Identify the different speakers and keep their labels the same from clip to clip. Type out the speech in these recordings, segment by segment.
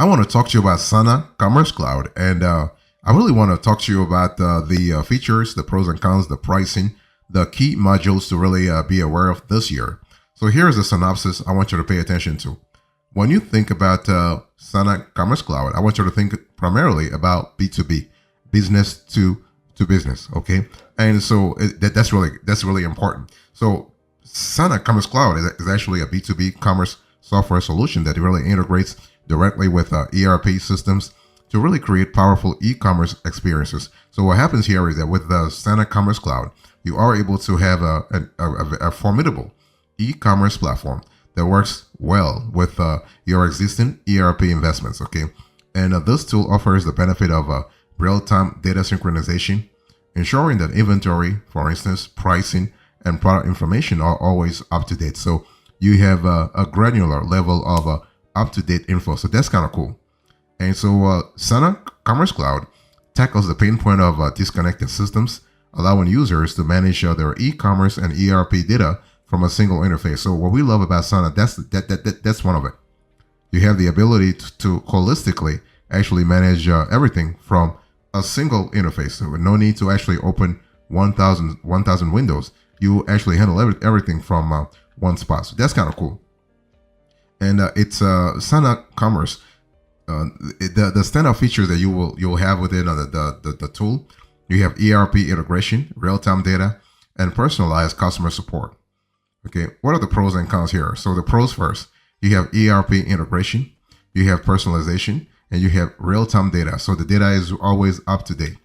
Speaker 1: I want to talk to you about Sana Commerce Cloud, and I really want to talk to you about the features, the pros and cons, the pricing, the key modules to really be aware of this year. So here's a synopsis I want you to pay attention to. When you think about Sana Commerce Cloud, I want you to think primarily about B2B, business to business. Okay, and so that's really important. So Sana Commerce Cloud is actually a B2B commerce software solution that really integrates directly with ERP systems to really create powerful e-commerce experiences. So what happens here is that with the Sana Commerce Cloud, you are able to have a formidable e-commerce platform that works well with your existing ERP investments. Okay, and this tool offers the benefit of real-time data synchronization, ensuring that inventory, for instance, pricing, and product information are always up to date. So you have a granular level of up-to-date info. So that's kind of cool. And so Sana Commerce Cloud tackles the pain point of disconnected systems, allowing users to manage their e-commerce and ERP data from a single interface. So what we love about Sana, that's one of it. You have the ability to holistically actually manage everything from a single interface. So with no need to actually open 1,000 windows. You actually handle everything from one spot. So that's kind of cool. And it's Sana Commerce. The standout features that you'll have within the tool, you have ERP integration, real-time data, and personalized customer support. Okay, what are the pros and cons here? So the pros first, you have ERP integration, you have personalization, and you have real-time data. So the data is always up to date.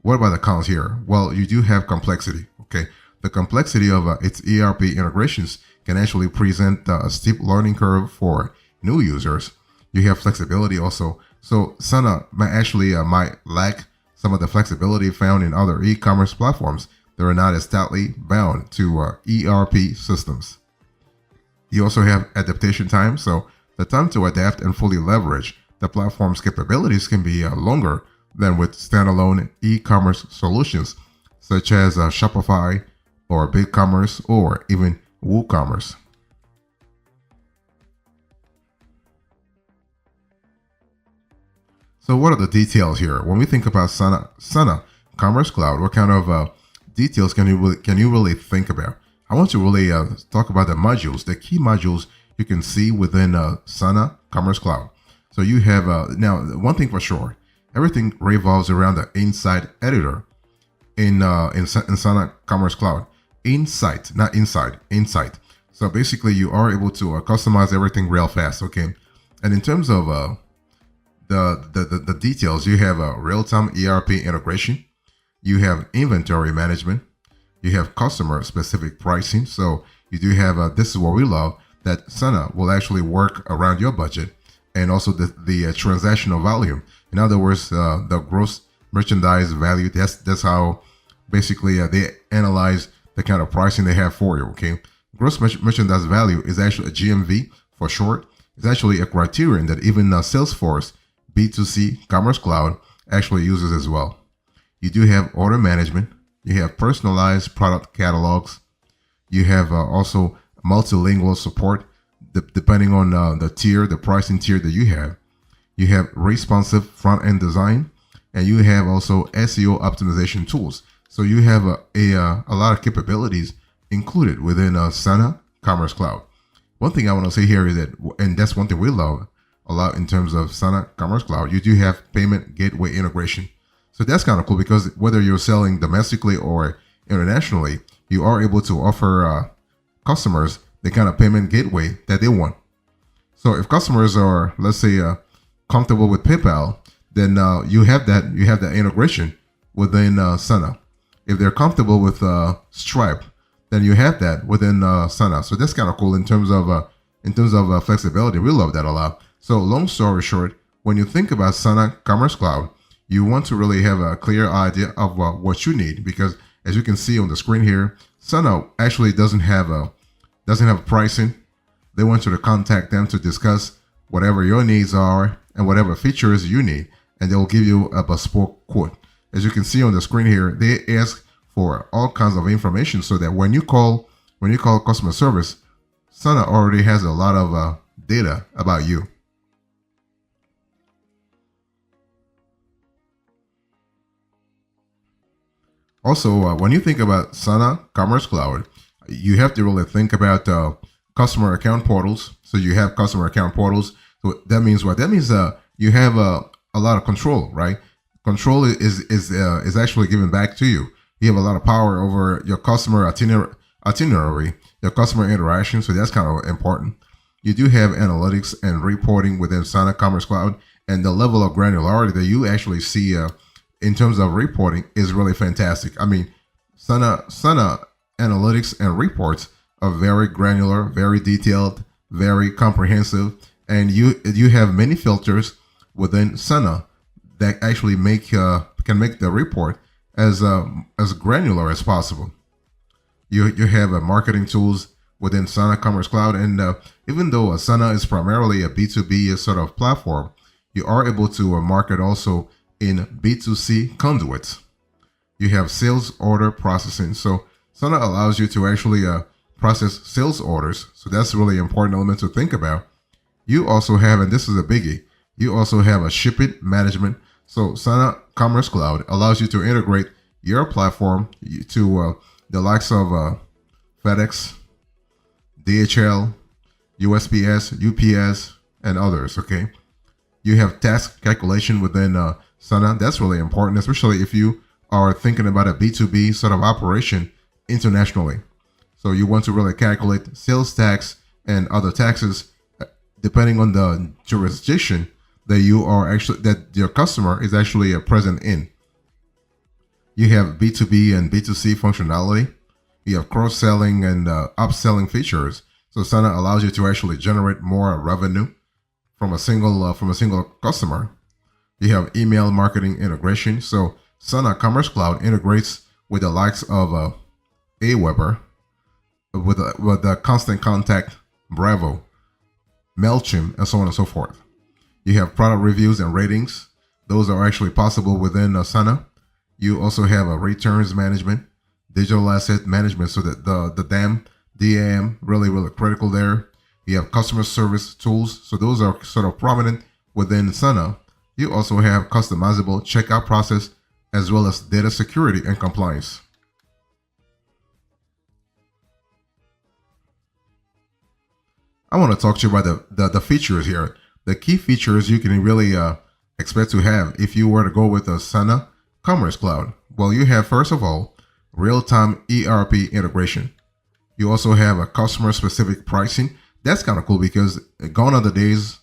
Speaker 1: What about the cons here? Well, you do have complexity. Okay, the complexity of its ERP integrations can actually present a steep learning curve for new users. You have flexibility also. So Sana might lack some of the flexibility found in other e-commerce platforms that are not as tightly bound to ERP systems. You also have adaptation time. So the time to adapt and fully leverage the platform's capabilities can be longer than with standalone e-commerce solutions such as Shopify or BigCommerce or even WooCommerce. So what are the details here? When we think about Sana Commerce Cloud, what kind of details can you really think about? I want to really talk about the modules, the key modules you can see within Sana Commerce Cloud. So you have now one thing for sure, everything revolves around the Insight editor in Sana Commerce Cloud. Insight, not inside, Insight. So basically, you are able to customize everything real fast. Okay, and in terms of the details, you have a real-time ERP integration, you have inventory management, you have customer-specific pricing. So you do have this is what we love, that Sana will actually work around your budget, and also the transactional volume. In other words, the gross merchandise value. That's how basically they analyze the kind of pricing they have for you. Okay, gross merchandise value is actually a GMV for short. It's actually a criterion that even Salesforce B2C Commerce Cloud actually uses as well. You do have order management. You have personalized product catalogs. You have also multilingual support depending on the pricing tier that you have. You have responsive front-end design, and you have also SEO optimization tools. So you have a lot of capabilities included within Sana Commerce Cloud. One thing I want to say here is that, and that's one thing we love a lot in terms of Sana Commerce Cloud, you do have payment gateway integration. So that's kind of cool because whether you're selling domestically or internationally, you are able to offer customers the kind of payment gateway that they want. So if customers are, let's say, comfortable with PayPal, then you have that integration within Sana. If they're comfortable with Stripe, then you have that within Sana. So that's kind of cool in terms of flexibility. We love that a lot. So long story short, when you think about Sana Commerce Cloud, you want to really have a clear idea of what you need, because as you can see on the screen here, Sana actually doesn't have pricing. They want you to contact them to discuss whatever your needs are and whatever features you need, and they'll give you a bespoke quote. As you can see on the screen here, they ask for all kinds of information so that when you call customer service, Sana already has a lot of data about you. Also, when you think about Sana Commerce Cloud, you have to really think about customer account portals. So you have customer account portals. So that means what? That means you have a lot of control, right? Control is actually given back to you. You have a lot of power over your customer itinerary, your customer interaction. So that's kind of important. You do have analytics and reporting within Sana Commerce Cloud, and the level of granularity that you actually see in terms of reporting is really fantastic. I mean, Sana analytics and reports are very granular, very detailed, very comprehensive, and you have many filters within Sana that actually make can make the report as granular as possible. You have marketing tools within Sana Commerce Cloud, and even though Sana is primarily a B2B sort of platform, you are able to market also in B2C conduits. You have sales order processing. So Sana allows you to actually process sales orders. So that's a really important element to think about. You also have, and this is a biggie, you also have a shipping management. So Sana Commerce Cloud allows you to integrate your platform to the likes of FedEx, DHL, USPS, UPS, and others. Okay. You have task calculation within Sana. That's really important, especially if you are thinking about a B2B sort of operation internationally. So you want to really calculate sales tax and other taxes depending on the jurisdiction that you are actually that your customer is actually present in. You have B2B and B2C functionality. You have cross-selling and upselling features. So Sana allows you to actually generate more revenue from a single customer. You have email marketing integration. So Sana Commerce Cloud integrates with the likes of Aweber, with the Constant Contact, Bravo, MailChimp, and so on and so forth. You have product reviews and ratings. Those are actually possible within Sana. You also have a returns management, digital asset management, so that the DAM really critical there. You have customer service tools, so those are sort of prominent within Sana. You also have customizable checkout process as well as data security and compliance. I want to talk to you about the features here. The key features you can really expect to have if you were to go with the Sana Commerce Cloud. Well, you have, first of all, real-time ERP integration. You also have a customer-specific pricing. That's kind of cool because gone are the days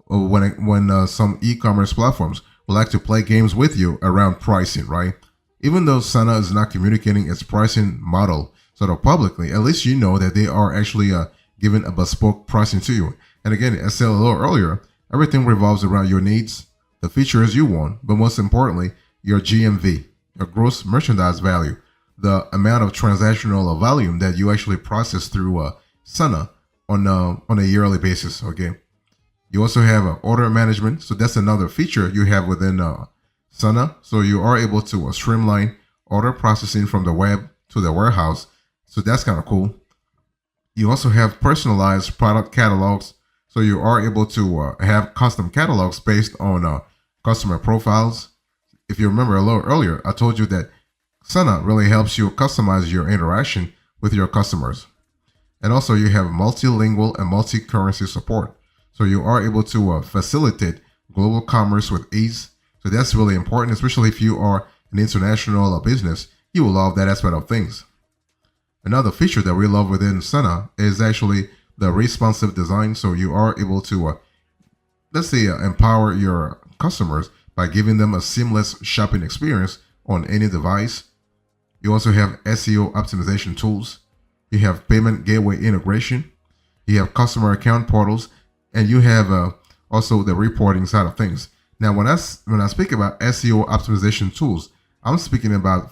Speaker 1: when some e-commerce platforms would like to play games with you around pricing, right? Even though Sana is not communicating its pricing model sort of publicly, at least you know that they are actually giving a bespoke pricing to you. And again, as I said a little earlier, everything revolves around your needs, the features you want, but most importantly, your GMV, your gross merchandise value, the amount of transactional volume that you actually process through Sana on a yearly basis. Okay. You also have order management, so that's another feature you have within Sana. So you are able to streamline order processing from the web to the warehouse. So that's kind of cool. You also have personalized product catalogs. So you are able to have custom catalogs based on customer profiles. If you remember a little earlier, I told you that Sana really helps you customize your interaction with your customers. And also you have multilingual and multi-currency support. So you are able to facilitate global commerce with ease. So that's really important, especially if you are an international business. You will love that aspect of things. Another feature that we love within Sana is actually the responsive design. So you are able to, let's say, empower your customers by giving them a seamless shopping experience on any device. You also have SEO optimization tools. You have payment gateway integration. You have customer account portals, and you have also the reporting side of things. Now, when I speak about SEO optimization tools, I'm speaking about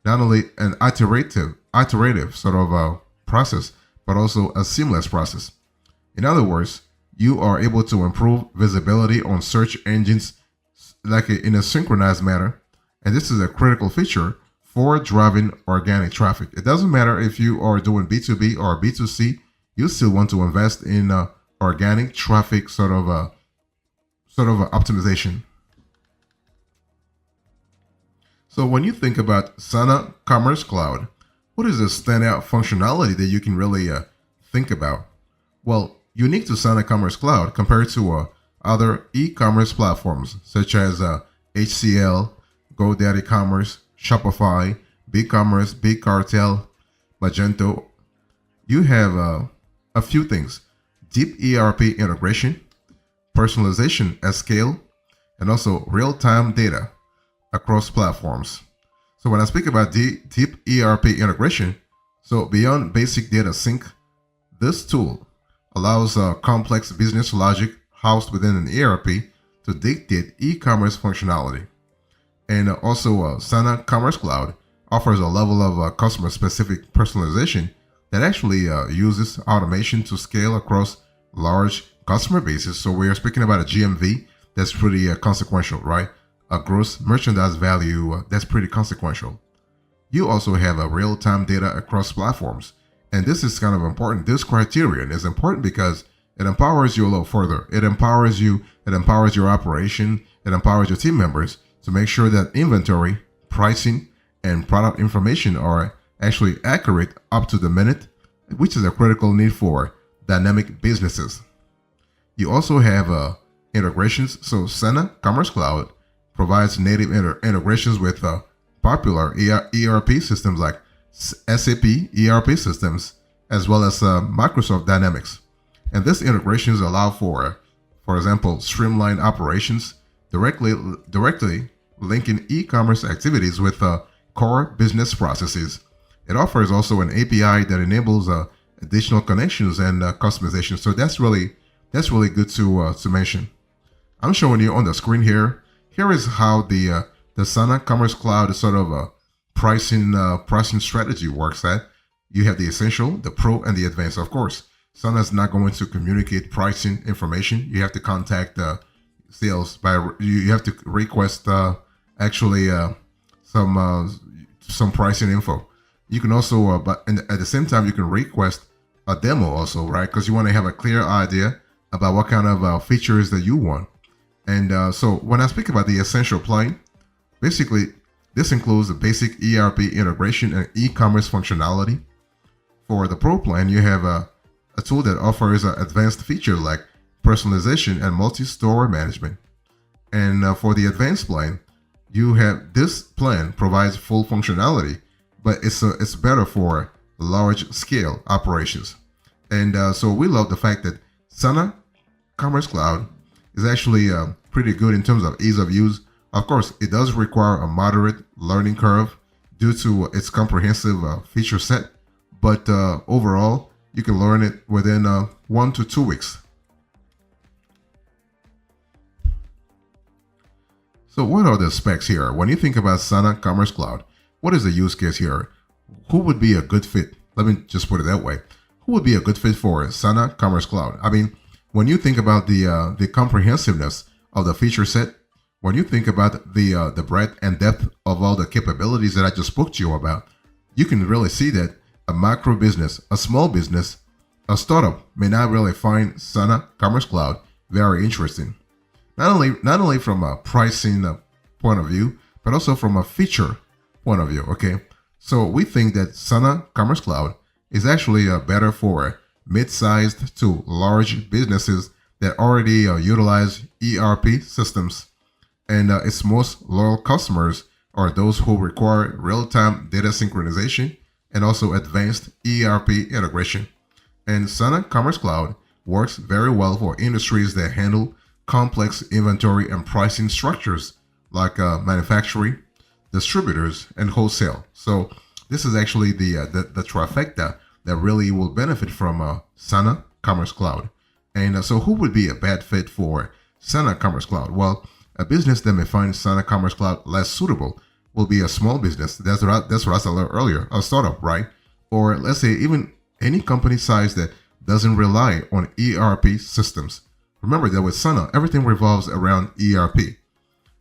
Speaker 1: not only an iterative sort of process, but also a seamless process. In other words, you are able to improve visibility on search engines like in a synchronized manner, and this is a critical feature for driving organic traffic. It doesn't matter if you are doing B2B or B2C, you still want to invest in organic traffic sort of optimization. So when you think about Sana Commerce Cloud, what is the standout functionality that you can really think about? Well, unique to Sana Commerce Cloud compared to other e-commerce platforms such as HCL, GoDaddy Commerce, Shopify, BigCommerce, BigCartel, Magento, you have a few things: deep ERP integration, personalization at scale, and also real-time data across platforms. So when I speak about deep ERP integration, so beyond basic data sync, this tool allows complex business logic housed within an ERP to dictate e-commerce functionality. And also Sana Commerce Cloud offers a level of customer-specific personalization that actually uses automation to scale across large customer bases. So we are speaking about a GMV that's pretty consequential, right? A gross merchandise value that's pretty consequential. You also have a real-time data across platforms. And this is kind of important. This criterion is important because it empowers you a little further. It empowers you, it empowers your operation, it empowers your team members to make sure that inventory, pricing, and product information are actually accurate up to the minute, which is a critical need for dynamic businesses. You also have integrations. So Sana Commerce Cloud provides native integrations with popular ERP systems like SAP ERP systems, as well as Microsoft Dynamics. And these integrations allow for example, streamlined operations, directly linking e-commerce activities with core business processes. It offers also an API that enables additional connections and customization. So that's really good to mention. I'm showing you on the screen here. Here is how the Sana Commerce Cloud sort of pricing strategy works. At you have the essential, the pro, and the advanced. Of course, Sana is not going to communicate pricing information. You have to contact sales you have to request actually some pricing info. You can also, but at the same time, you can request a demo also, right? Because you want to have a clear idea about what kind of features that you want. And so when I speak about the essential plan, basically this includes the basic ERP integration and e-commerce functionality. For the Pro plan, you have a tool that offers advanced features like personalization and multi-store management. And for the advanced plan, you have this plan provides full functionality, but it's better for large scale operations. And so we love the fact that Sana Commerce Cloud is actually pretty good in terms of ease of use. Of course, it does require a moderate learning curve due to its comprehensive feature set, but overall, you can learn it within 1 to 2 weeks. So what are the specs here? When you think about Sana Commerce Cloud, what is the use case here? Who would be a good fit? Let me just put it that way. Who would be a good fit for Sana Commerce Cloud? I mean, when you think about the comprehensiveness of the feature set, when you think about the breadth and depth of all the capabilities that I just spoke to you about, you can really see that a macro business, a small business, a startup may not really find Sana Commerce Cloud very interesting. Not only from a pricing point of view, but also from a feature point of view. Okay, so we think that Sana Commerce Cloud is actually better for mid-sized to large businesses that already utilize ERP systems, and its most loyal customers are those who require real-time data synchronization and also advanced ERP integration. And Sana Commerce Cloud works very well for industries that handle complex inventory and pricing structures like manufacturing, distributors, and wholesale. So this is actually the trifecta that really will benefit from Sana Commerce Cloud. And so who would be a bad fit for Sana Commerce Cloud? Well, a business that may find Sana Commerce Cloud less suitable will be a small business. That's what I said earlier, a startup, right? Or let's say even any company size that doesn't rely on ERP systems. Remember that with Sana, everything revolves around ERP.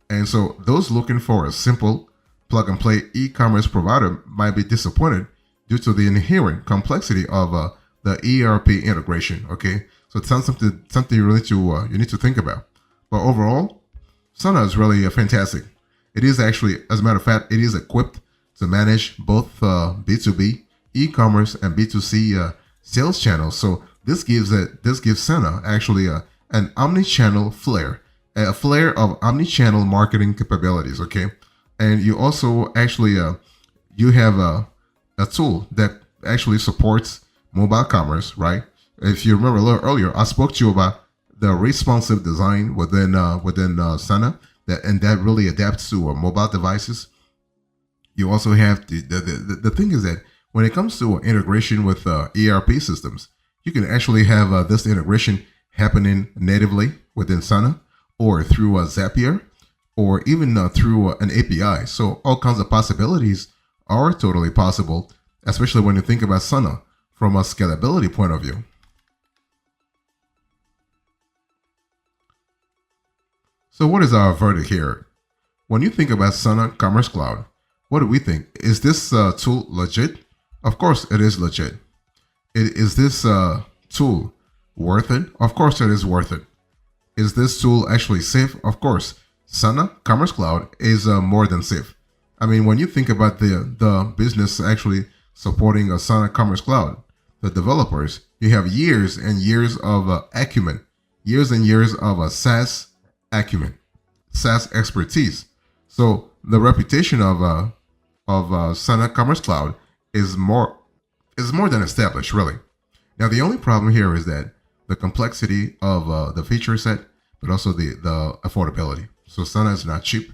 Speaker 1: And so those looking for a simple plug-and-play e-commerce provider might be disappointed due to the inherent complexity of the ERP integration. Okay, so it's something you need to think about. But overall, Sana is really fantastic. It is actually, as a matter of fact, it is equipped to manage both B2B, e-commerce, and B2C sales channels. So this gives Sena actually an omni-channel flair, a flair of omni-channel marketing capabilities. Okay, and you also actually you have a tool that actually supports mobile commerce, right? If you remember a little earlier, I spoke to you about the responsive design within Sana that and that really adapts to mobile devices. You also have the thing is that when it comes to integration with ERP systems, you can actually have this integration happening natively within Sana or through Zapier or even through an API. So all kinds of possibilities are totally possible, especially when you think about Sana from a scalability point of view. So what is our verdict here? When you think about Sana Commerce Cloud, what do we think? Is this tool legit? Of course, it is legit. Is this tool worth it? Of course, it is worth it. Is this tool actually safe? Of course. Sana Commerce Cloud is more than safe. I mean, when you think about the business actually supporting a Sana Commerce Cloud, the developers, you have years and years of acumen, years and years of SaaS acumen, SaaS expertise. So the reputation of Sana Commerce Cloud is more than established, really. Now the only problem here is that the complexity of the feature set, but also the affordability. So Sana is not cheap.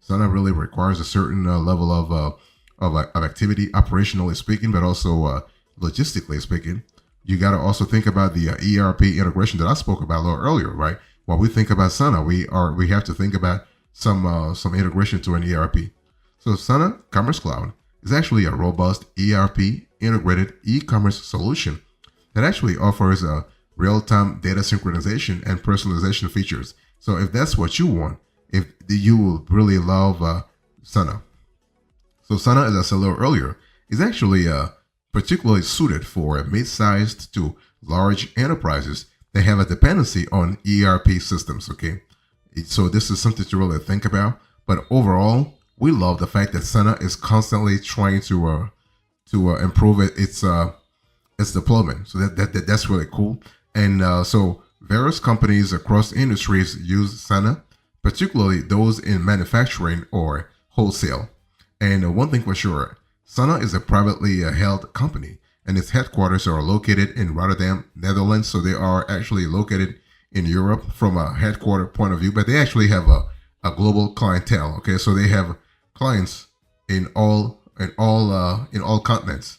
Speaker 1: Sana really requires a certain level of activity, operationally speaking, but also logistically speaking. You got to also think about the ERP integration that I spoke about a little earlier, right? When we think about Sana, we have to think about some integration to an ERP. So Sana Commerce Cloud is actually a robust ERP integrated e-commerce solution that actually offers a real-time data synchronization and personalization features. So if that's what you want, if you will really love Sana. So Sana, as I said a little earlier, is actually particularly suited for mid-sized to large enterprises that have a dependency on ERP systems. Okay, so this is something to really think about. But overall, we love the fact that Sana is constantly trying to improve its deployment. So that's really cool. And so various companies across industries use Sana, particularly those in manufacturing or wholesale. And one thing for sure, Sana is a privately held company, and its headquarters are located in Rotterdam, Netherlands. So they are actually located in Europe from a headquarter point of view, but they actually have a global clientele. Okay, so they have clients in all continents,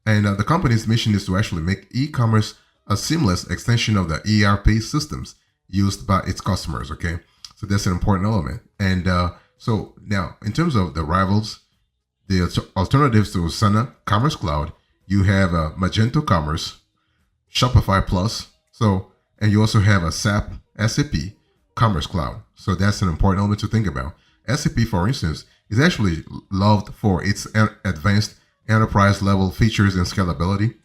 Speaker 1: and the company's mission is to actually make e-commerce a seamless extension of the ERP systems used by its customers. Okay, so that's an important element. And so now, in terms of the rivals, the alternatives to Sana Commerce Cloud, you have Magento Commerce, Shopify Plus. So, and you also have a SAP Commerce Cloud. So that's an important element to think about. SAP, for instance, is actually loved for its advanced enterprise level features and scalability.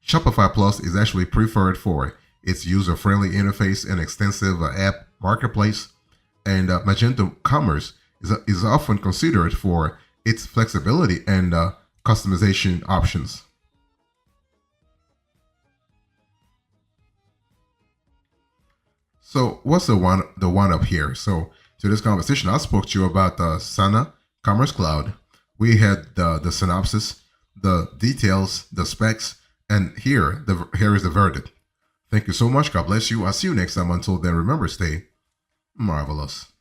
Speaker 1: Shopify Plus is actually preferred for its user-friendly interface and extensive app marketplace. And Magento Commerce is often considered for its flexibility and customization options. So what's the one up here? So to this conversation, I spoke to you about the Sana Commerce Cloud. We had the synopsis, the details, the specs, and here is the verdict. Thank you so much. God bless you. I'll see you next time. Until then, remember, stay marvelous.